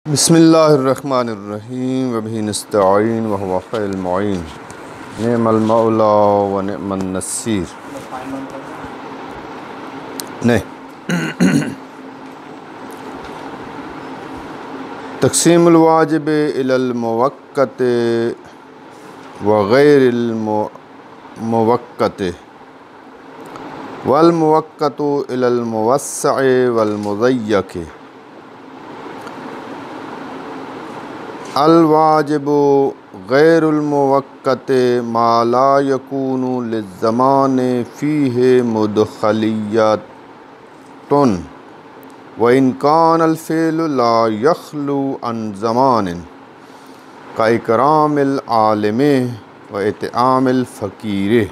बिस्मिल्लाहिर्रहमानिर्रहीम वबिही नस्तईन व हुवा खैरुल मुईन निअमल मौला व निअमन नसीर। नहीं तक़सीमुल वाजिब इलल मुवक्कत व गैरिल मुवक्कत वल मुवक्कतु इलल मुवस्सअ वल मुज़य्यक। अल वाजिबु गैरुल मुवक्कत मा ला यकूनु लिज़्ज़मानि फ़ीहि मुदख़लिय्यतुन व इन कानल फ़िअलु ला यख़लु अन ज़मानिन का इकरामिल आलिमि व इत्आमिल फ़क़ीरि।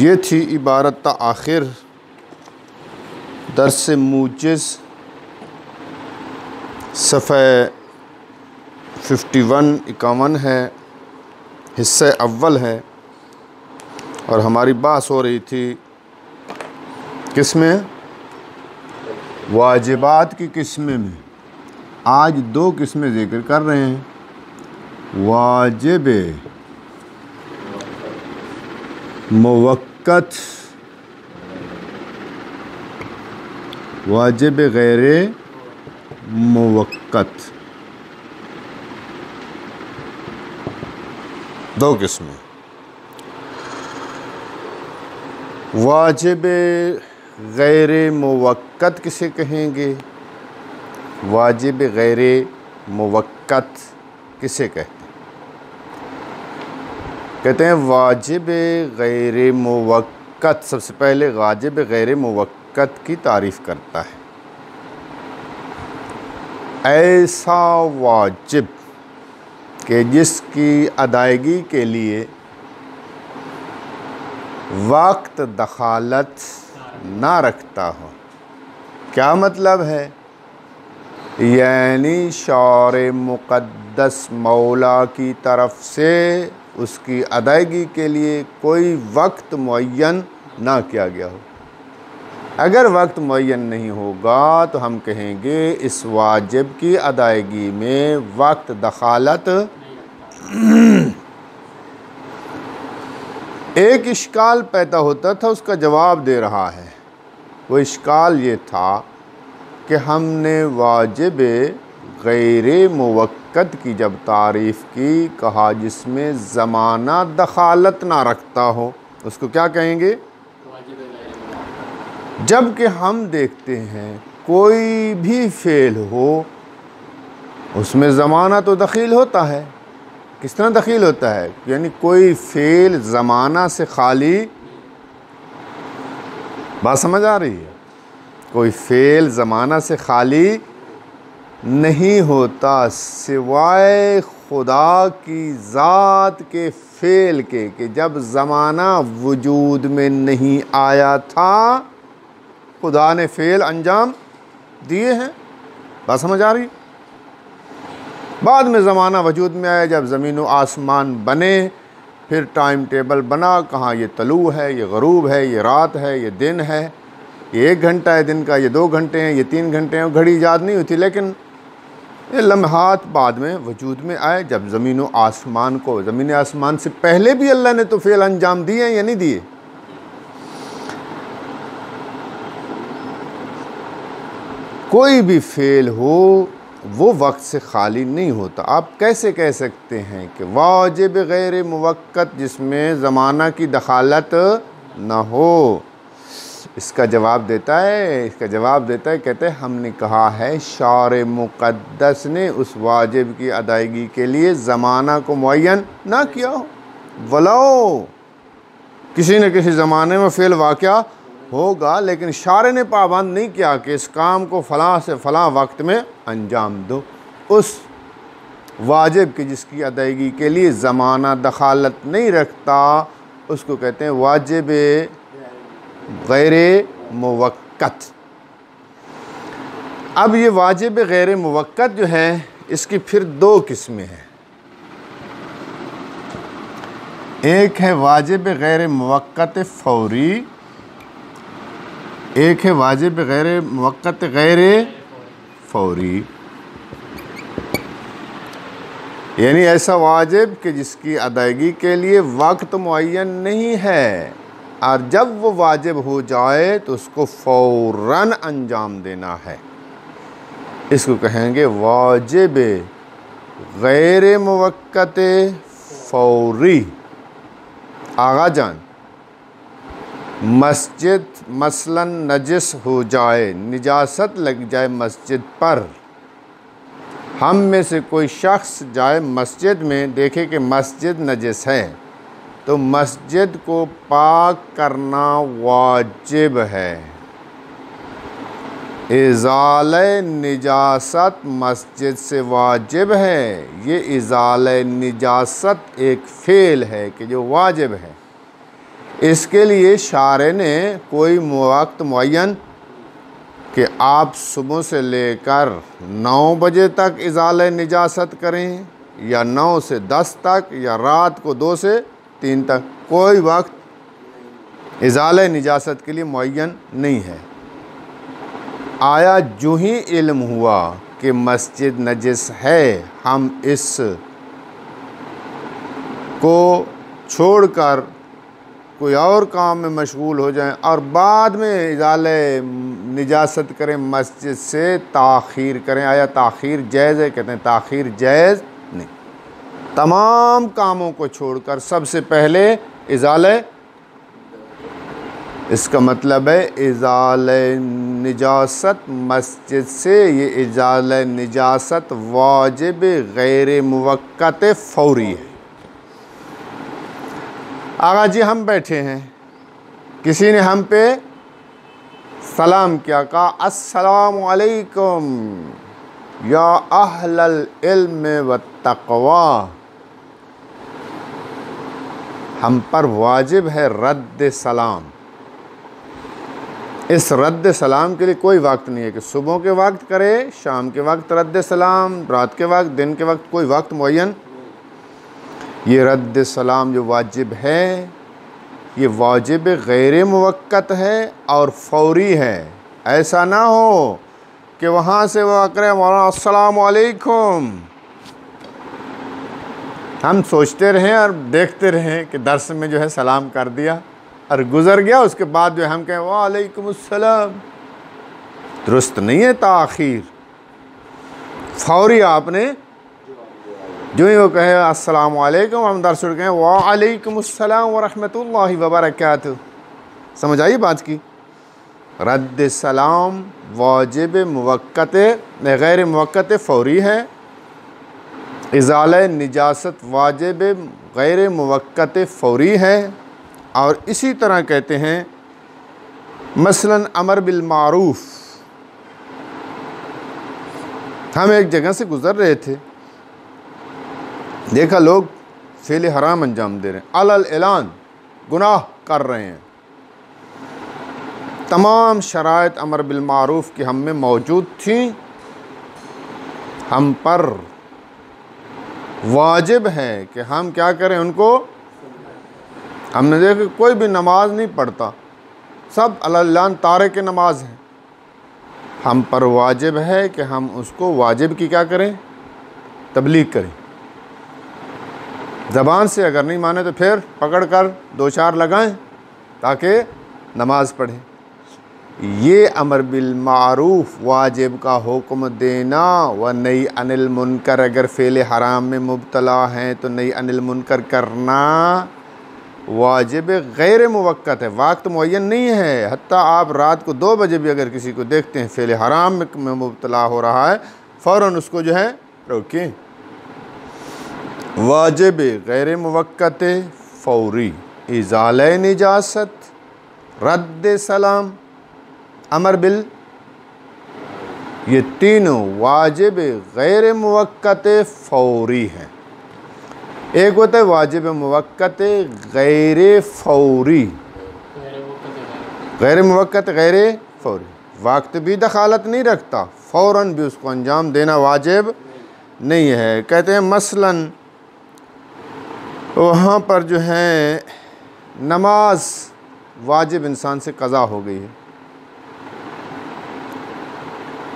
ये थी इबारत आखिर दर्स मूजिज़ सफ़े 51 है, हिस्सा अव्वल है और हमारी बात हो रही थी किस्में वाजिबात की किस्में में। आज दो किस्में ज़िक्र कर रहे हैं, वाजिब मुवक्कत, वाजिब गैरे मुवक्कत, दो किस्में। वाजिब गैरे मुवक्कत किसे कहेंगे, वाजिब गैरे मुवक्कत किसे कहते हैं? कहते हैं वाजिब गैरे मुवक्कत सबसे पहले वाजिब गैरे मुवक्कत की तारीफ़ करता है। ऐसा वाजिब कि जिसकी अदायगी के लिए वक्त दखालत ना रखता हो। क्या मतलब है? यानी शौर मुक़द्दस मौला की तरफ से उसकी अदायगी के लिए कोई वक्त मुअय्यन ना किया गया हो। अगर वक्त मुअय्यन नहीं होगा तो हम कहेंगे इस वाजिब की अदायगी में वक्त दखालत। एक इश्काल पैदा होता था, उसका जवाब दे रहा है। वो इश्काल ये था कि हमने वाजिब गैरे मुवक्कत की जब तारीफ़ की, कहा जिसमें ज़माना दखालत ना रखता हो, उसको क्या कहेंगे? जबकि हम देखते हैं कोई भी फ़ेल हो उसमें ज़माना तो दखील होता है। किस तरह दखील होता है? यानी कोई फ़ेल ज़माना से खाली, बात समझ आ रही है? कोई फ़ेल ज़माना से खाली नहीं होता सिवाय खुदा की ज़ात के फ़ेल के, कि जब ज़माना वजूद में नहीं आया था खुदा ने फ़ेल अंजाम दिए हैं। बात समझ आ रही? बाद में ज़माना वजूद में आया, जब ज़मीन व आसमान बने, फिर टाइम टेबल बना, कहाँ ये तलू है, ये ग़रूब है, ये रात है, ये दिन है, ये 1 घंटा है दिन का, ये 2 घंटे हैं, ये 3 घंटे हैं। घड़ी याद नहीं होती, लेकिन ये लम्हात बाद में वजूद में आए। जब ज़मीन व आसमान को, ज़मीन आसमान से पहले भी अल्लाह ने तो फ़ेल अंजाम दिए हैं या नहीं दिए? कोई भी फ़ेल हो वो वक्त से खाली नहीं होता। आप कैसे कह सकते हैं कि वाजिब गैर मुवक्कत जिसमें ज़माना की दखालत ना हो? इसका जवाब देता है, कहते हैं हमने कहा है शौर मुक़द्दस ने उस वाजिब की अदायगी के लिए ज़माना को मुअय्यन ना किया हो। वलो किसी न किसी ज़माने में फ़ेल वाक़या होगा, लेकिन शारे ने पाबंद नहीं किया कि इस काम को फ़लाँ से फ़लाँ वक्त में अंजाम दो। उस वाजिब की जिसकी अदायगी के लिए ज़माना दखालत नहीं रखता उसको कहते हैं वाजिब गैरे मुवक्कत। अब ये वाजिब गैर मुवक्कत जो है इसकी फिर 2 किस्में हैं। एक है वाजिब गैर मुवक्कत फ़ौरी, एक है वाजिब गैर मुवक्कत गैर फ़ौरी, यानी ऐसा वाजिब कि जिसकी अदायगी के लिए वक्त मुअय्यन नहीं है, और जब वो वाजिब हो जाए तो उसको फ़ौरन अंजाम देना है। इसको कहेंगे वाजिब गैर मुवक्कत फ़ौरी। आगा जान, मस्जिद मसलन नजिस हो जाए, निजासत लग जाए मस्जिद पर, हम में से कोई शख्स जाए मस्जिद में, देखे कि मस्जिद नजिस है, तो मस्जिद को पाक करना वाजिब है। इज़ाले निजासत मस्जिद से वाजिब है। ये इज़ाले निजासत एक फ़ेल है कि जो वाजिब है। इसके लिए शारे ने कोई वक्त मुअय्यन कि आप सुबह से लेकर 9 बजे तक इज़ाले निजासत करें, या 9 से 10 तक, या रात को 2 से 3 तक, कोई वक्त इज़ाले निजासत के लिए मुअय्यन नहीं है। आया जो ही इल्म हुआ कि मस्जिद नजिस है, हम इस को छोड़कर कोई और काम में मशगूल हो जाएं और बाद में इज़ाले निजासत करें, मस्जिद से ताख़ीर करें, आया ताख़ीर जायज़ है? कहते हैं ताख़ीर जायज़ नहीं। तमाम कामों को छोड़कर सबसे पहले इज़ाले, इसका मतलब है इज़ाले निजासत मस्जिद से, ये इज़ाले निजासत वाजिब गैर मुवक्कत फ़ौरी है। आगा जी हम बैठे हैं, किसी ने हम पे सलाम किया, कहा अस्सलामु अलैकुम या अहलल इल्म व तक़वा, हम पर वाजिब है रद्द सलाम। इस रद्द सलाम के लिए कोई वक्त नहीं है कि सुबह के वक्त करे, शाम के वक्त रद्द सलाम, रात के वक्त, दिन के वक्त, कोई वक्त मुअय्यन। ये रद्द सलाम जो वाजिब है, ये वाजिब गैर मुवक्कत है और फ़ौरी है। ऐसा ना हो कि वहाँ से वो करे मौलाना अस्सलामु अलैकुम, हम सोचते रहें और देखते रहें कि दर्स में जो है सलाम कर दिया और गुज़र गया, उसके बाद जो है हम कहें वालेकुम अस्सलाम। दुरुस्त नहीं है ताख़ीर। फ़ौरी आपने जो ही वो कहे अस्सलामु अलैकुम, हम दर्स उठ गए वालेकुम अस्सलाम व रहमतुल्लाहि व बरकातुहू। समझ आई बात की? रद्द सलाम वाजिब मुवक्कत गैर मुवक्कत फ़ौरी है। इज़ाले निजासत वाजिब गैर मुवक्कत फ़ौरी है। और इसी तरह कहते हैं मसलन अमर बिल मारूफ़। हम एक जगह से गुज़र रहे थे, देखा लोग फ़ेल हराम अंजाम दे रहे हैं, अलल ऐलान गुनाह कर रहे हैं। तमाम शराइत अमर बिल मारूफ़ की हम में मौजूद थी। हम पर वाजिब है कि हम क्या करें उनको। हमने देखा कोई भी नमाज नहीं पढ़ता, सब अलल ऐलान तारे के नमाज हैं। हम पर वाजिब है कि हम उसको वाजिब की क्या करें, तबलीग करें। ज़बान से अगर नहीं माने तो फिर पकड़ कर 2-4 लगाएं ताकि नमाज पढ़ें। ये अमर बिल मारूफ़ वाजिब का हुक्म देना व नही अनिल मुनकर, अगर फ़ेल हराम में मुब्तला हैं तो नही अनिल मुनकर करना वाजिब गैर मुवक्कत है, वक्त मुअय्यन नहीं है। हत्ता आप रात को 2 बजे भी अगर किसी को देखते हैं फ़ेल हराम में मुब्तला हो रहा है, फ़ौरन उसको जो है रोकें। वाजिब गैर मुवक्कत फ़ौरी, इज़ाले निजासत, रद्द सलाम, अमर बिल, ये तीनों वाजिब गैर मुवक्कत फ़ौरी हैं। एक होता है वाजिब मुवक्कत गैर फ़ौरी, गैर मुवक्कत गैर फ़ौरी, वक्त भी दखालत नहीं रखता, फ़ौरन भी उसको अंजाम देना वाजिब नहीं है। कहते हैं मसलन वहाँ पर जो है नमाज वाजिब इंसान से क़ज़ा हो गई है,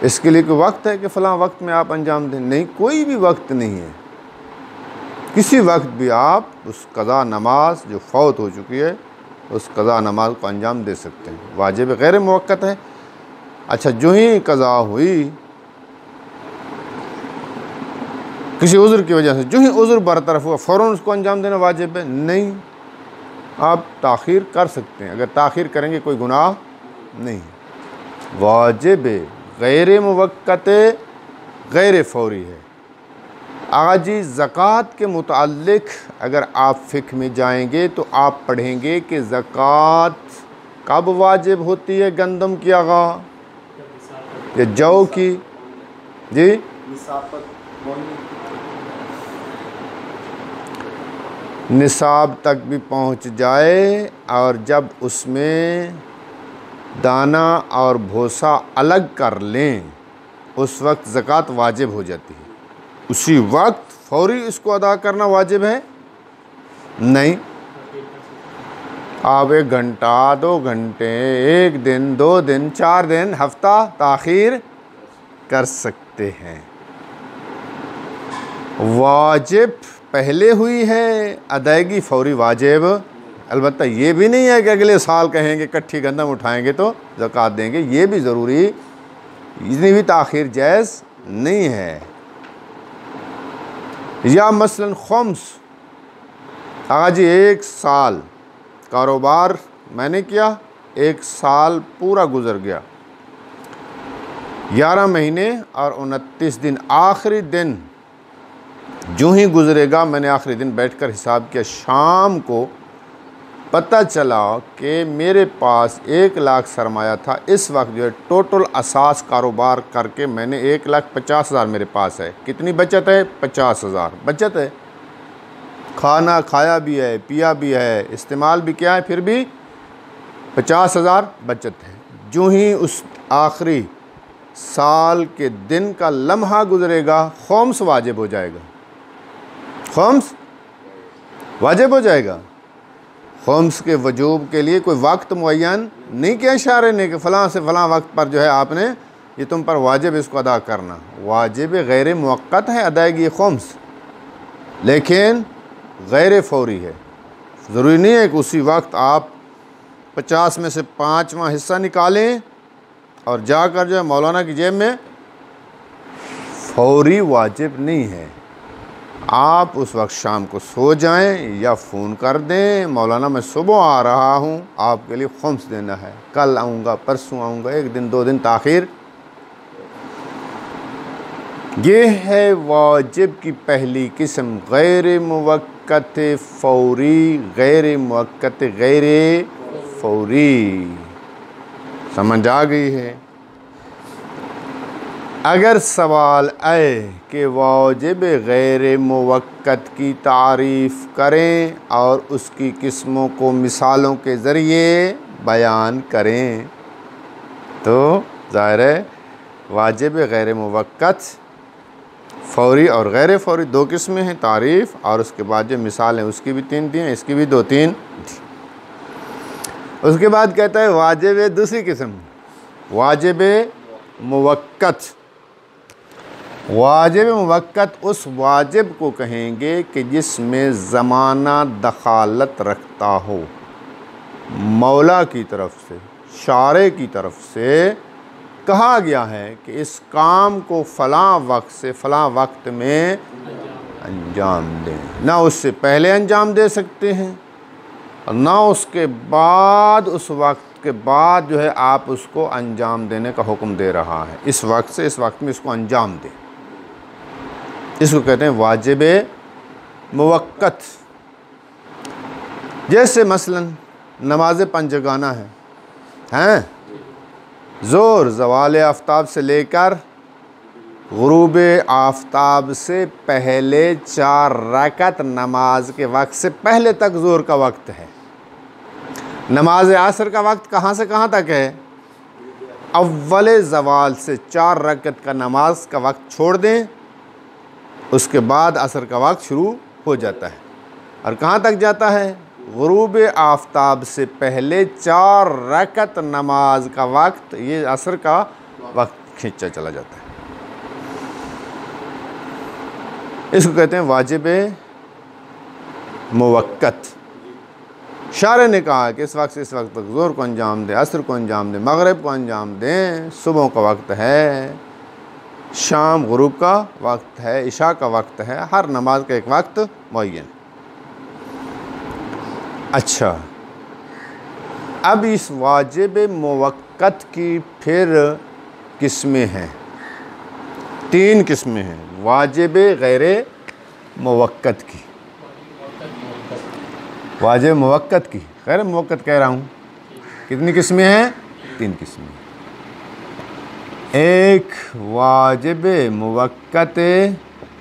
इसके लिए कोई वक्त है कि फ़लाँ वक्त में आप अंजाम दें? नहीं, कोई भी वक्त नहीं है। किसी वक्त भी आप उस क़ज़ा नमाज जो फ़ौत हो चुकी है उस क़ज़ा नमाज को अंजाम दे सकते हैं। वाजिब गैर मुवक्कत है। अच्छा, जो ही क़ज़ा हुई किसी उज़्र की वजह से, जो ही उज़्र बरतरफ हुआ फ़ौरन उसको अंजाम देना वाजिब है? नहीं, आप ताख़ीर कर सकते हैं। अगर ताख़ीर करेंगे कोई गुनाह नहीं। वाजिब गैर मुवक्कत गैर फ़ौरी है। आगा जी, ज़कात के मुताल्लिक़ अगर आप फ़िक़्ह में जाएंगे तो आप पढ़ेंगे कि ज़कात कब वाजिब होती है? गंदम की आगा या जौ की? जी, निसाब तक भी पहुंच जाए और जब उसमें दाना और भूसा अलग कर लें उस वक्त ज़कात वाजिब हो जाती है। उसी वक्त फ़ौरी इसको अदा करना वाजिब है? नहीं। आप 1 घंटा, 2 घंटे, 1 दिन, 2 दिन, 4 दिन, हफ्ता ताख़ीर कर सकते हैं। वाजिब पहले हुई है, अदायगी फ़ौरी वाजिब। अलबत्ता ये भी नहीं है कि अगले साल कहेंगे इकट्ठी गंदम उठाएंगे तो ज़कात देंगे, ये भी ज़रूरी, इतनी भी ताख़ीर जायज़ नहीं है। या मसलन ख़ुम्स, आगा जी 1 साल कारोबार मैंने किया, 1 साल पूरा गुज़र गया, 11 महीने और 29 दिन, आखिरी दिन जो ही गुज़रेगा, मैंने आखिरी दिन बैठकर हिसाब किया, शाम को पता चला कि मेरे पास 1 लाख सरमाया था। इस वक्त जो है टोटल असास कारोबार करके मैंने 1,50,000 मेरे पास है। कितनी बचत है? 50,000 बचत है। खाना खाया भी है, पिया भी है, इस्तेमाल भी किया है, फिर भी 50,000 बचत है। जो ही उस आखिरी साल के दिन का लम्हा गुज़रेगा, ख़ुम्स वाजिब हो जाएगा। ख़ुम्स वाजिब हो जाएगा। ख़ुम्स के वजूब के लिए कोई वक्त मुअय्यन नहीं किया इशारे ने कि फ़लाँ से फ़लाँ वक्त पर जो है आपने ये तुम पर वाजिब इसको अदा करना। वाजिब गैर मुवक्कत है अदायगी ख़ुम्स, लेकिन गैर फ़ौरी है। ज़रूरी नहीं है कि उसी वक्त आप 50 में से 5वां हिस्सा निकालें और जाकर जो है मौलाना की जेब में। फ़ौरी वाजिब नहीं है। आप उस वक्त शाम को सो जाएं या फ़ोन कर दें, मौलाना मैं सुबह आ रहा हूं, आपके लिए ख़ुम्स देना है, कल आऊँगा, परसों आऊँगा, 1 दिन 2 दिन ताख़ीर। ये है वाजिब की पहली किस्म, गैर मुवक्कत फ़ौरी, गैर मुवक्कत गैर फ़ौरी। समझ आ गई है? अगर सवाल आए कि वाजिब गैर मुवक्कत की तारीफ़ करें और उसकी किस्मों को मिसालों के ज़रिए बयान करें, तो ज़ाहिर है वाजिब गैर मुवक्कत फ़ौरी और गैर फ़ौरी 2 किस्में हैं, तारीफ़ और उसके बाद जो मिसाल हैं उसकी भी 3 दी हैं, इसकी भी 2-3। उसके बाद कहता है वाजिब दूसरी किस्म, वाजिब मुवक्कत। वाजिब मुवक्कत उस वाजिब को कहेंगे कि जिसमें ज़माना दखालत रखता हो, मौला की तरफ से, शारे की तरफ से कहा गया है कि इस काम को फ़लाँ वक्त से फ़लाँ वक्त में अंजाम दें। ना उससे पहले अंजाम दे सकते हैं और ना उसके बाद, उस वक्त के बाद जो है आप उसको अंजाम देने का हुक्म दे रहा है। इस वक्त से इस वक्त में इसको अंजाम दें, इसको कहते हैं वाजिब मुवक्कत। जैसे मसलन नमाज पंजगाना हैं, ज़ोर ज़वाल आफ्ताब से लेकर गुरूब आफ्ताब से पहले 4 रकात नमाज के वक्त से पहले तक ज़ोर का वक्त है। नमाज असर का वक्त कहाँ से कहाँ तक है? अव्वल ज़वाल से 4 रकात का नमाज का वक्त छोड़ दें, उसके बाद असर का वक्त शुरू हो जाता है। और कहाँ तक जाता है? गुरूब आफ्ताब से पहले 4 रकात नमाज का वक्त, ये असर का वक्त खींचा चला जाता है। इसको कहते हैं वाजिब मुवक्कत। शारे ने कहा कि इस वक्त से इस वक्त तक ज़ोहर को अंजाम दे, असर को अंजाम दे, मगरिब को अंजाम दें, सुबह का वक्त है, शाम गुरूब का वक्त है, इशा का वक्त है, हर नमाज का एक वक्त मुअय्यन। अच्छा, अब इस वाजिब मुवक्कत की फिर किस्में हैं, 3 किस्में हैं वाजिब गैर मुवक्कत की। वाजिब मुवक्कत की, गैर मुवक्कत कह रहा हूँ। कितनी किस्में हैं? 3 किस्में। एक वाजिब मुवक्कत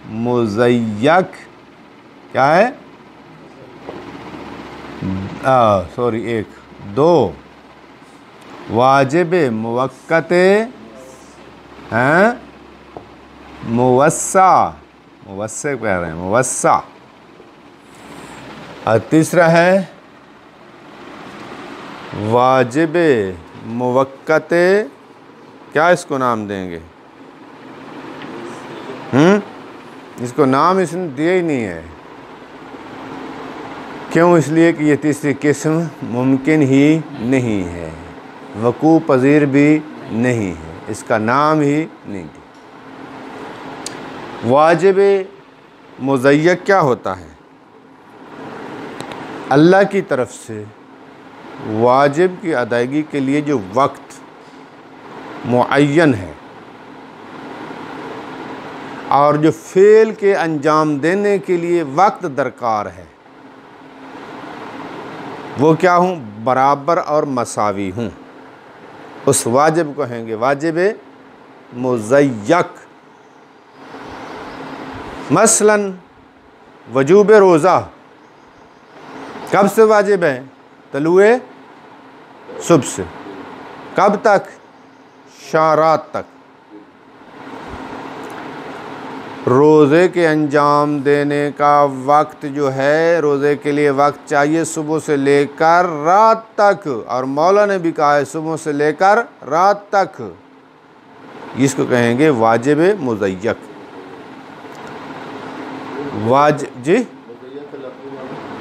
मुज़य्यक, क्या है? सॉरी, 2 वाजिब मुवक्कत हैं मुवस्सा, मुवस्से कह रहे हैं, मुवस्सा। और तीसरा है वाजिब मुवक्कत, क्या इसको नाम देंगे? इसको नाम इसने दिया ही नहीं है। क्यों? इसलिए कि ये तीसरी किस्म मुमकिन ही नहीं है, वकू पजीर भी नहीं है, इसका नाम ही नहीं दिया। वाजिब मुज़य्यक क्या होता है? अल्लाह की तरफ से वाजिब की अदायगी के लिए जो वक्त मुअय्यन है और जो फ़ेल के अंजाम देने के लिए वक्त दरकार है, वो क्या हूँ? बराबर और मसावी हूँ, उस वाजिब को कहेंगे वाजिब मुज़य्यक। मसलन वजूब रोज़ा कब से वाजिब है? तलुए सुबह से, कब तक? शारात तक। रोज़े के अंजाम देने का वक्त जो है, रोज़े के लिए वक्त चाहिए सुबह से लेकर रात तक, और मौला ने भी कहा है सुबह से लेकर रात तक। इसको कहेंगे वाजिब मुज़य्यक। जी,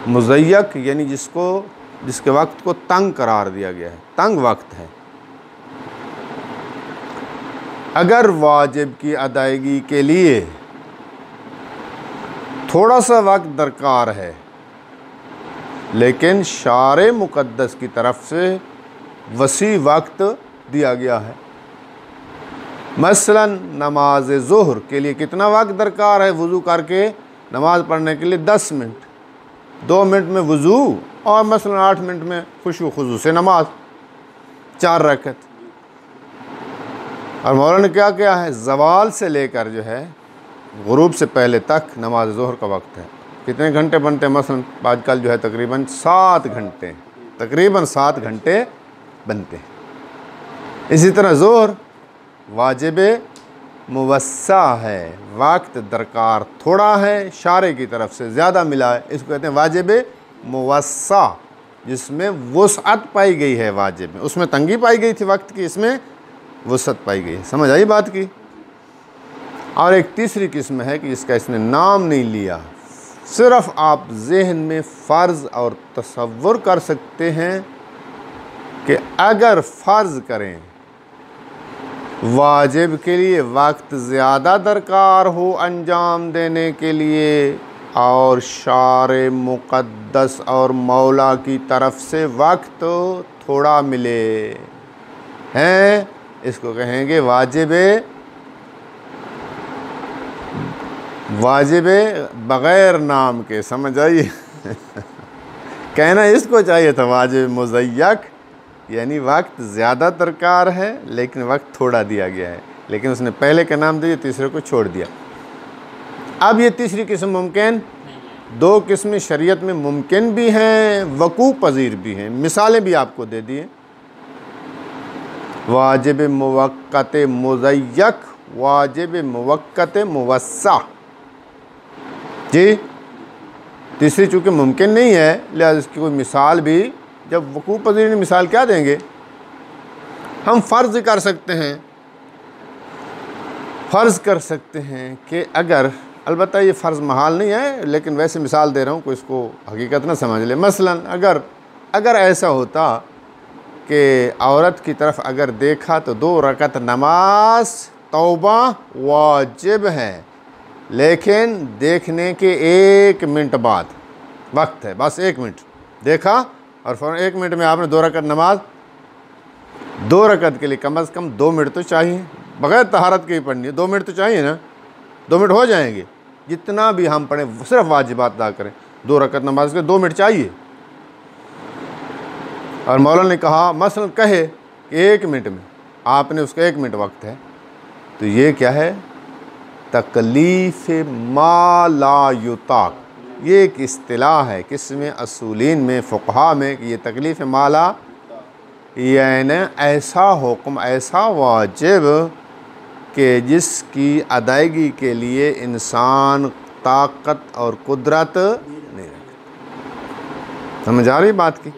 मुज़य्यक यानी जिसके वक्त को तंग करार दिया गया है, तंग वक्त है। अगर वाजिब की अदायगी के लिए थोड़ा सा वक्त दरकार है, लेकिन शारे मुक़द्दस की तरफ से वसी वक्त दिया गया है। मसलन नमाज ज़ोहर के लिए कितना वक्त दरकार है? वज़ू करके नमाज़ पढ़ने के लिए 10 मिनट, 2 मिनट में वज़ू, और मसलन 8 मिनट में खुशू खुजू से नमाज, 4 रकत। और मौलाना ने क्या किया है? ज़वाल से लेकर जो है गुरूब से पहले तक नमाज ज़ोहर का वक्त है। कितने घंटे बनते हैं? मसलन आजकल जो है तकरीबन 7 घंटे, तकरीबन 7 घंटे बनते हैं। इसी तरह ज़ोहर वाजिब मुवस्सा है, वक्त दरकार थोड़ा है, शारे की तरफ से ज़्यादा मिला है, इसको कहते हैं वाजिब मुवस्सा, जिसमें वुसअत पाई गई है। वाजिब में उसमें तंगी पाई गई थी वक्त की, इसमें वुसअत पाई गई है। समझ आई बात की? और एक तीसरी किस्म है कि इसका इसने नाम नहीं लिया, सिर्फ़ आप जहन में फ़र्ज़ और तसव्वुर कर सकते हैं कि अगर फ़र्ज़ करें वाजिब के लिए वक्त ज़्यादा दरकार हो अंजाम देने के लिए, और शारे मुक़द्दस और मौला की तरफ से वक्त थोड़ा मिले हैं, इसको कहेंगे वाजिब बग़ैर नाम के। समझ आई? कहना इसको चाहिए था वाजिब मुज़य्यक, यानी वक्त ज़्यादा दरकार है लेकिन वक्त थोड़ा दिया गया है, लेकिन उसने पहले का नाम दिया, तीसरे को छोड़ दिया। अब ये तीसरी किस्म मुमकिन, 2 किस्में शरीयत में मुमकिन भी हैं, वकू पजीर भी हैं। मिसालें भी आपको दे दिए। वाजिब मुवक्कत मुज़य्यक, वाजिब मुवक्कत मुवस्सा। जी, तीसरी चूँकि मुमकिन नहीं है, लिहाजा इसकी कोई मिसाल भी, जब वकू पजीर मिसाल क्या देंगे? हम फ़र्ज़ कर सकते हैं फ़र्ज़ कर सकते हैं कि अगर, अलबत्ता ये फ़र्ज़ महाल नहीं है, लेकिन वैसे मिसाल दे रहा हूँ, कोई इसको हकीकत ना समझ ले। मसलन अगर ऐसा होता कि औरत की तरफ अगर देखा तो 2 रकत नमाज तौबा वाजिब है, लेकिन देखने के 1 मिनट बाद वक्त है, बस 1 मिनट देखा और फ़ौरन 1 मिनट में आपने 2 रकत नमाज, 2 रकत के लिए कम से कम 2 मिनट तो चाहिए, बग़ैर तहारत के ही पढ़नी है, 2 मिनट तो चाहिए ना, 2 मिनट हो जाएंगे जितना भी हम पढ़ें, सिर्फ वाजिबात अदा करें, 2 रकत नमाज के 2 मिनट चाहिए। और मौलाना ने कहा, मसलन कहे कि 1 मिनट में आपने उसका 1 मिनट वक्त है, तो ये क्या है, तकलीफ़ मा ला युताक, ये एक इस्तिलाह है किसमें, असूलीन में, फ़ुक़हा में, कि ये तकलीफ़ माला यानी ऐसा हुक्म, ऐसा वाजिब कि जिसकी अदायगी के लिए इंसान ताकत और कुदरत नहीं रखता। समझ आ रही बात की?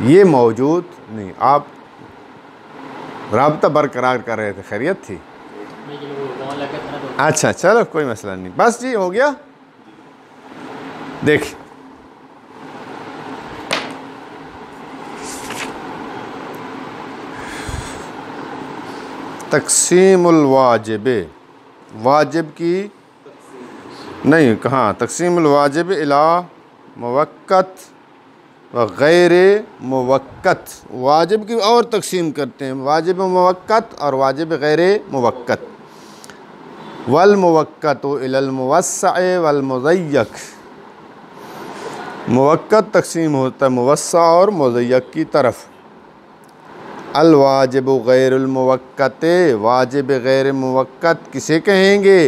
ये मौजूद नहीं। आप राब्ता बरकरार कर रहे थे, खैरियत थी? अच्छा, चलो कोई मसला नहीं, बस जी हो गया। देखिए, तक़सीमुल वाजिब, वाजिब की नहीं, कहाँ तक़सीमुल वाजिब इला मुवक्कत व गैर मुवक्कत, वाजिब की और तक़सीम करते हैं, वाजिब मुवक्कत और वाजिब गैर मुवक्कत। वल मुवक्कत इलल मुवस्सा वल मुज़य्यक, मुवक्कत तक़सीम होता है मुवस्सा और मुज़य्यक की तरफ। अल वाजिब गैरुल मुवक्कत, वाजिब गैर मुवक्कत किसे कहेंगे,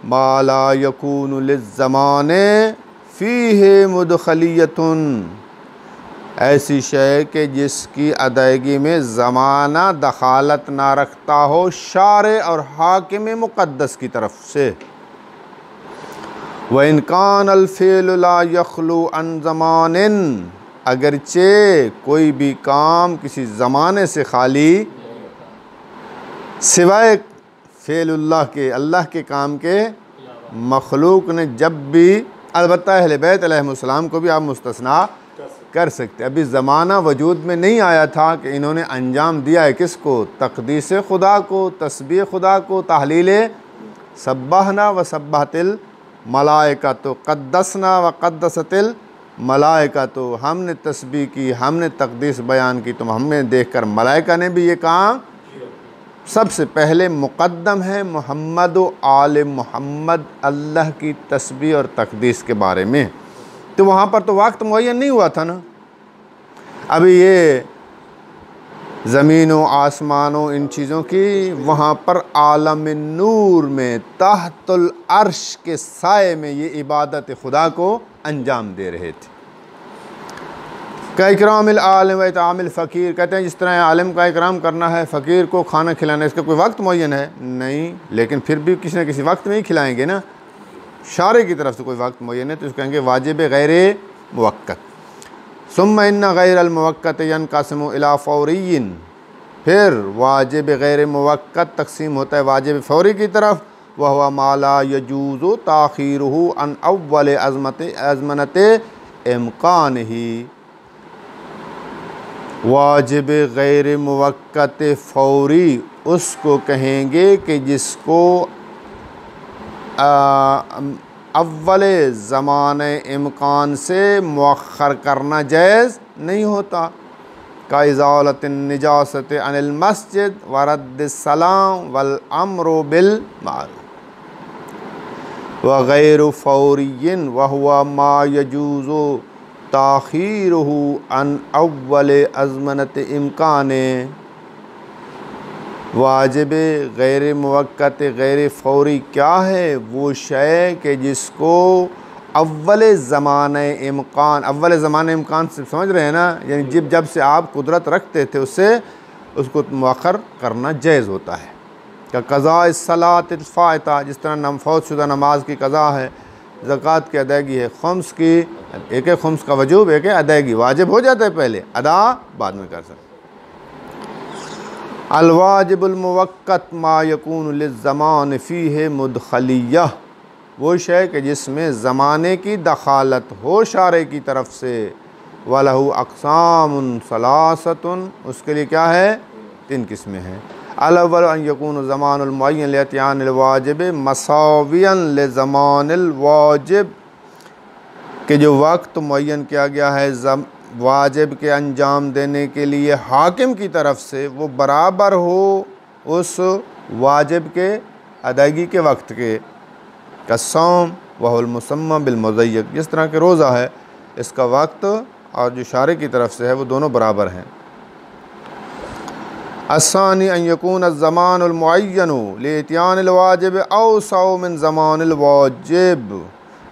मा ला यकूनु लिज़्ज़माने फ़ीहे मुदखलियतुन, ऐसी शय के जिसकी अदायगी में ज़माना दखालत ना रखता हो शारे और हाकिम मुक़द्दस की तरफ से। व इन कान अल फ़िअल ला यख़लु अन ज़मानिन, अगरचे कोई भी काम किसी ज़माने से खाली, सिवाय फ़िअलुल्लाह के, अल्लाह के काम के, मखलूक ने जब भी, अलबत्ता अहले बैत अलैहिमुस्सलाम को भी आप मुस्तस्ना कर सकते। अभी ज़माना वजूद में नहीं आया था कि इन्होंने अंजाम दिया है किसको, तक़दीस खुदा को, तस्बीह खुदा को, तहलील सब्बाहना व सब्बाहतिल मलाइका, क़द्दसना व क़द्दसतिल मलाइका, तो हमने तस्बीह की, हमने तक़दीस बयान की, तो हमने देखकर मलाइका ने भी ये काम। सबसे पहले मुक़द्दम है मोहम्मद व आले मोहम्मद, अल्लाह की तस्बीह और तक़दीस के बारे में। तो वहाँ पर तो वक्त मुअय्यन नहीं हुआ था ना। अभी ये ज़मीनों आसमानों इन चीज़ों की, वहाँ पर आलम नूर में तहतुल अर्श के साए में ये इबादत खुदा को अंजाम दे रहे थे। का इकरामिल आलिम व इतामिल फ़कीर, कहते हैं जिस तरह आलिम का इकराम करना है, फ़कीर को खाना खिलाना, इसका कोई वक्त मुअय्यन है नहीं, लेकिन फिर भी किसी न किसी वक्त में ही खिलाएँगे ना, शारे की तरफ से कोई वक्त मुअय्यन है तो इसको कहेंगे वाजिब गैर मुवक्कत। सुम्मा इन्ना गैरुल मुवक्कत यनक़सिमु इला फ़ौरिय्यिन, फिर वाजिब गैर मुवक्कत तक़सीम होता है वाजिब फ़ौरी की तरफ। वह हुवा मा ला यजूज़ु ताख़ीरुहु अन अव्वल अज़मनत इम्कानिही, वाजिब गैर मुवक्कत फ़ौरी उसको कहेंगे कि जिसको अव्वल ज़माने इम्कान से मुअख्खर करना जायज़ नहीं होता। का इज़ालत निजासत अनिल मस्जिद व रद्द सलाम वल अम्रु बिल मारूफ व गैर फ़ौरिय्यिन व हुवा मा यजूज़ु ताख़ीरुहु अन अव्वल अज़मनत इम्काने। वाजिब गैर मुवक्कत गैर फ़ौरी क्या है, वो शय के जिसको अव्वल ज़माने इम्कान, अव्वल ज़माने इम्कान से समझ रहे हैं ना, यानी जब से आप कुदरत रखते थे उससे उसको मुअख्खर करना जायज़ होता है। का क़ज़ा सलातिल फ़ाइता, जिस तरह फ़ौत शुदा नमाज की क़ज़ा है, ज़कात की अदायगी है, ख़ुम्स की, एक एक ख़ुम्स का वजूब, एक अदायगी, वाजिब हो जाता है पहले, अदा बाद में कर सकते। अलवाजिबुल मुवक्कत मा यकून लिज़्ज़मान फ़ीह मुदखलिय्यह, वो शय कि जिसमें ज़माने की दखालत हो शारे की तरफ से। वलहु अक़सामुन सलासतुन, उसके लिए क्या है, 3 किस्में हैं। अल-अव्वल अन यकून ज़मानुल मुअय्यन लिअतियानिल वाजिब मसावियन लिज़मानिल वाजिब, कि जो वक्त मुअय्यन किया गया है वाजिब के अंजाम देने के लिए हाकिम की तरफ से, वो बराबर हो उस वाजिब के अदायगी के वक्त के। कसौम वहुल मुसम्मा बिल मुज़य्यक, जिस तरह के रोज़ा है इसका वक्त और जो शारे की तरफ से है वो दोनों बराबर हैं। अस्सानी अन यकून अज़्ज़मानुल मुअय्यनु लिइतियानिल वाजिब औसअ मिन ज़मानिल वाजिब,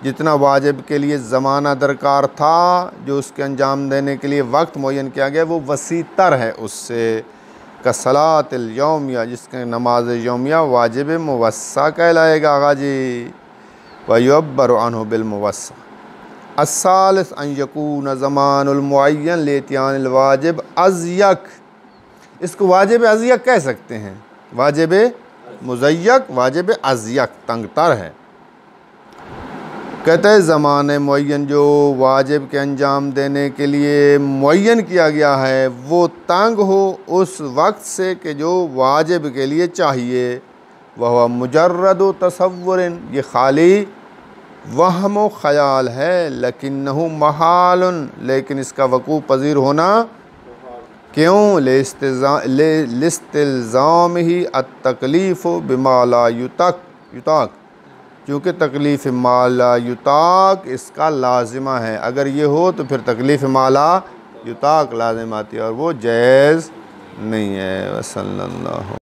जितना वाजिब के लिए ज़माना दरकार था, जो उसके अंजाम देने के लिए वक्त मुअय्यन किया गया, वो वसीतर है उससे। कसलातिल यौमिया, जिसके नमाज यौमिया वाजिब मुवस्सा कहलाएगा आगा जी। व युअब्बरु अन्हु बिल मुवस्सा। अस्सालिस अन यकून ज़मानुल मुअय्यन लिइतियानिल वाजिब अज़यक, इसको वाजिब अज़यक कह सकते हैं, वाजिब मुज़य्यक, वाजिब अज़यक तंगतर है। कहते हैं ज़माने मुअय्यन जो वाजिब के अंजाम देने के लिए मुअय्यन किया गया है वो तंग हो उस वक्त से कि जो वाजिब के लिए चाहिए। वह मुजर्रदु तसव्वुरिन, ये खाली वहम व ख़याल है। लकिन्नहु महालुन, लेकिन इसका वक़ू पज़ीर होना क्यों, लिस्तिल्ज़ाम ही अत-तकलीफ़ बिमा ला युताक, क्योंकि तकलीफ़ मा ला युताक इसका लाजिमा है। अगर ये हो तो फिर तकलीफ़ मा ला युताक लाजिम आती है और वो जायज़ नहीं है। वसल्लल्लाहु।